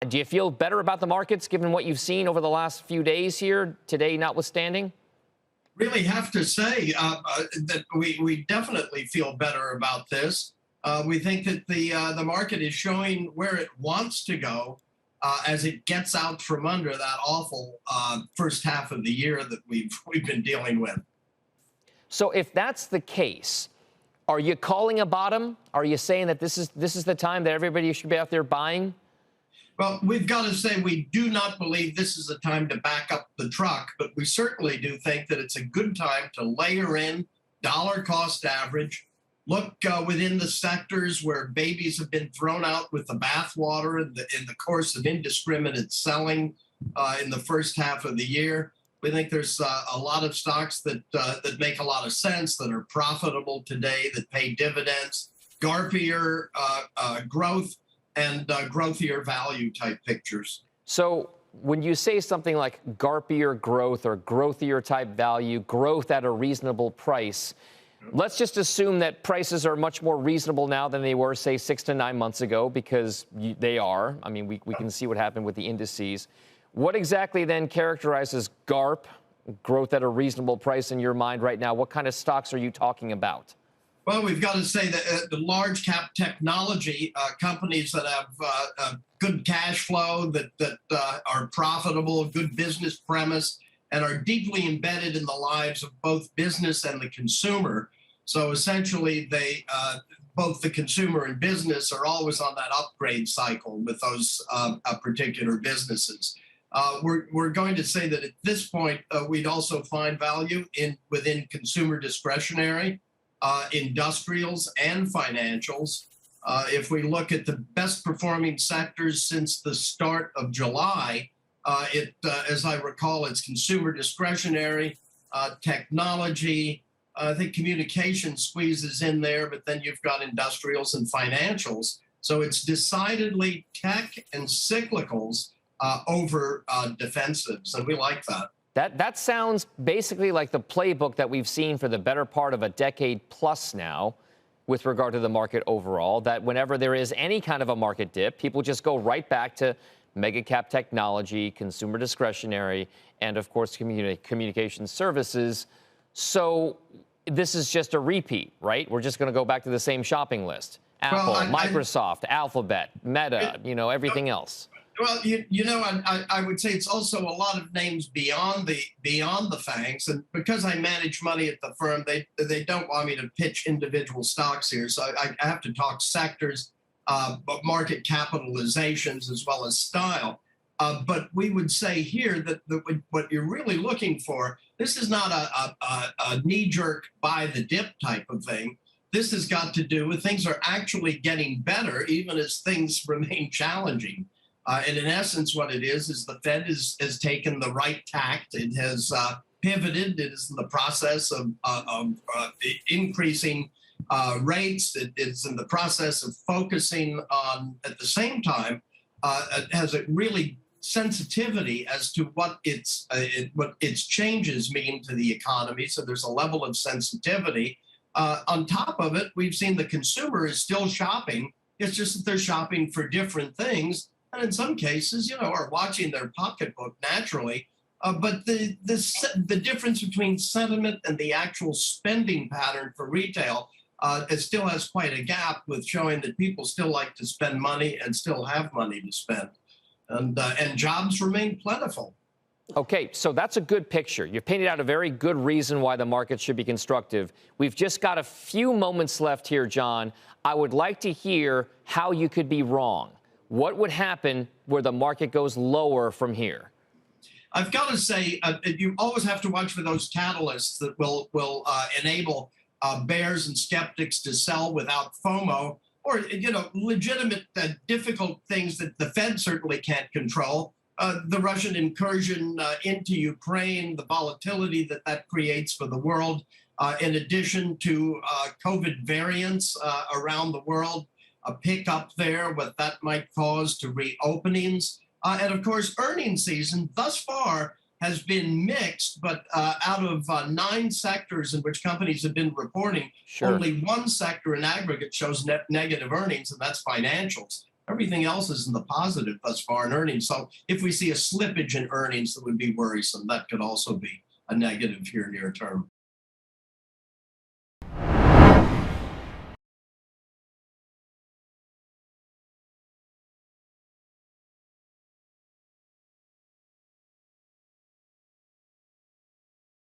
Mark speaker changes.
Speaker 1: Do you feel better about the markets given what you've seen over the last few days here, today notwithstanding?
Speaker 2: Really have to say that we definitely feel better about this. We think that the market is showing where it wants to go as it gets out from under that awful first half of the year that we've been dealing with.
Speaker 1: So if that's the case, are you calling a bottom? Are you saying that this is the time that everybody should be out there buying?
Speaker 2: Well, we've got to say we do not believe this is a time to back up the truck, but we certainly do think that it's a good time to layer in dollar cost average, look within the sectors where babies have been thrown out with the bathwater in the course of indiscriminate selling in the first half of the year. We think there's a lot of stocks that make a lot of sense, that are profitable today, that pay dividends, garpier growth, and growthier value type pictures.
Speaker 1: So when you say something like garpier growth or growthier type value, growth at a reasonable price, let's just assume that prices are much more reasonable now than they were, say, 6 to 9 months ago, because they are. I mean, we can see what happened with the indices. What exactly then characterizes GARP, growth at a reasonable price, in your mind right now? What kind of stocks are you talking about?
Speaker 2: Well, we've got to say that the large cap technology companies that have good cash flow, that are profitable, good business premise, and are deeply embedded in the lives of both business and the consumer. So essentially, both the consumer and business are always on that upgrade cycle with those particular businesses. We're going to say that at this point, we'd also find value within consumer discretionary, industrials, and financials. If we look at the best performing sectors since the start of July, as I recall, it's consumer discretionary, technology. I think communication squeezes in there, but then you've got industrials and financials. So it's decidedly tech and cyclicals over defensives, and we like that.
Speaker 1: That sounds basically like the playbook that we've seen for the better part of a decade plus now with regard to the market overall, that whenever there is any kind of a market dip, people just go right back to mega cap technology, consumer discretionary, and of course, communication services. So this is just a repeat, right? We're just going to go back to the same shopping list. Apple, Microsoft, Alphabet, Meta, everything else.
Speaker 2: Well, I would say it's also a lot of names beyond the FANGs, and because I manage money at the firm, they don't want me to pitch individual stocks here, so I have to talk sectors, but market capitalizations as well as style. But we would say here that what you're really looking for, this is not a knee-jerk buy the dip type of thing. This has got to do with things are actually getting better, even as things remain challenging. And in essence, what it is the Fed has taken the right tact. It has pivoted. It is in the process of increasing rates. It is in the process of focusing on, at the same time, it has a really sensitivity as to what its changes mean to the economy. So there's a level of sensitivity. On top of it, we've seen the consumer is still shopping. It's just that they're shopping for different things. And in some cases, are watching their pocketbook naturally. But the difference between sentiment and the actual spending pattern for retail, it still has quite a gap, with showing that people still like to spend money and still have money to spend. And jobs remain plentiful.
Speaker 1: Okay, so that's a good picture. You've painted out a very good reason why the market should be constructive. We've just got a few moments left here, John. I would like to hear how you could be wrong. What would happen where the market goes lower from here?
Speaker 2: I've got to say, you always have to watch for those catalysts that will enable bears and skeptics to sell without FOMO, or legitimate difficult things that the Fed certainly can't control. The Russian incursion into Ukraine, the volatility that creates for the world, in addition to COVID variants around the world. A pickup there, what that might cause to reopenings. And of course, earnings season thus far has been mixed, but out of 9 sectors in which companies have been reporting, only one sector in aggregate shows net negative earnings, and that's financials. Everything else is in the positive thus far in earnings. So if we see a slippage in earnings, that would be worrisome. That could also be a negative here near term.